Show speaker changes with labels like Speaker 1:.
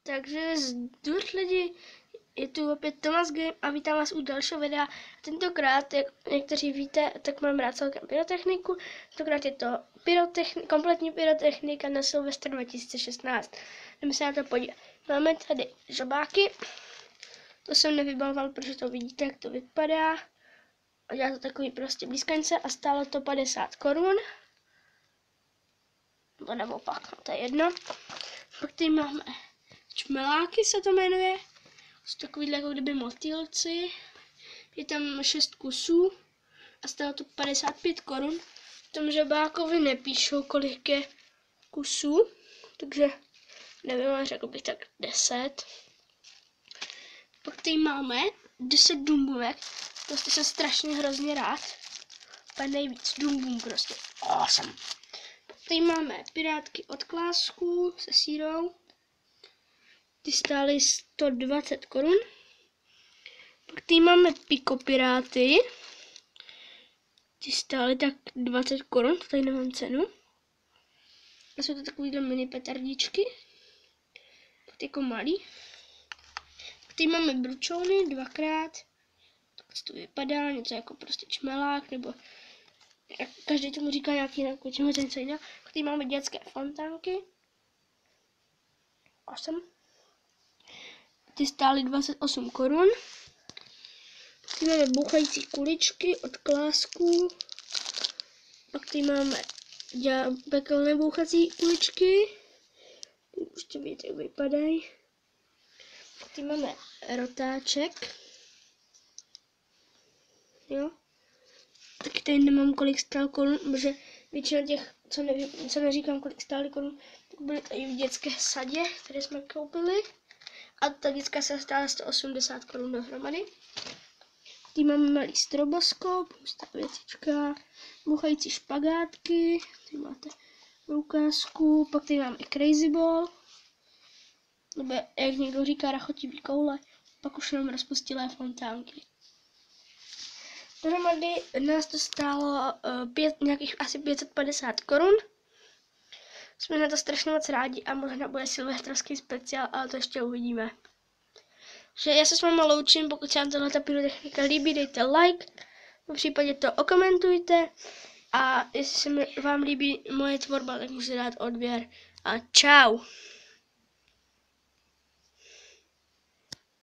Speaker 1: Takže zdůr lidi, je tu opět Thomas Game a vítám vás u dalšího videa. Tentokrát, jak někteří víte, tak mám rád celkem pyrotechniku. Tentokrát je to kompletní pyrotechnika na Silvestr 2016. Jdeme se na to podívat. Máme tady žabáky. To jsem nevybaloval, protože to vidíte, jak to vypadá. A dělá to takový prostě blízkance a stálo to 50 korun. To nebo opak, no to je jedno. Pak tady máme čmeláky, se to jmenuje. Jsou takovýhle jako kdyby motýlci. Je tam 6 kusů a stálo to 55 korun. V tom žabákovi nepíšou, kolik je kusů, takže nevím, ale řekl bych tak 10. Pak tady máme 10 dumbůmek. Prostě jsem strašně hrozně rád. Úplně nejvíc dumbům prostě. Awesome. Pak tady máme pirátky od Klásku se sírou. Ty stály 120 korun. Pak tady máme pikopiráty. Ty stály tak 20 korun, to tady nemám cenu. A jsou to takovýhle mini petardičky. Pak jako malý. Pak tady máme bručony dvakrát. Tak to vypadá, něco jako prostě čmelák, nebo každý tomu říká nějaký jinak, něco jiného. Pak tady máme dětské fontánky. Awesome. Ty stály 28 korun. Tady máme bouchající kuličky od Klásku. Pak tady máme pekelné bouchací kuličky. Už to víte, jak vypadají. Pak tady máme rotáček. Jo. Taky tady nemám kolik stál korun, protože většina těch, co neříkám kolik stály korun, tak byly tady v dětské sadě, které jsme koupili. A ta dětská se stála 180 korun dohromady. Tady máme malý stroboskop, hustá věcička, bouchající špagátky, tady máte ukázku, pak tady máme Crazy Ball, nebo jak někdo říká rachotivý koule, pak už jenom rozpustilé fontánky. Dohromady nás to stálo nějakých asi 550 korun. Jsme na to strašně moc rádi a možná bude silvestrovský speciál, ale to ještě uvidíme. Že já se s vámi loučím, pokud se vám tato pyrotechnika líbí, dejte like, v případě to okomentujte a jestli se vám líbí moje tvorba, tak můžete dát odběr a čau.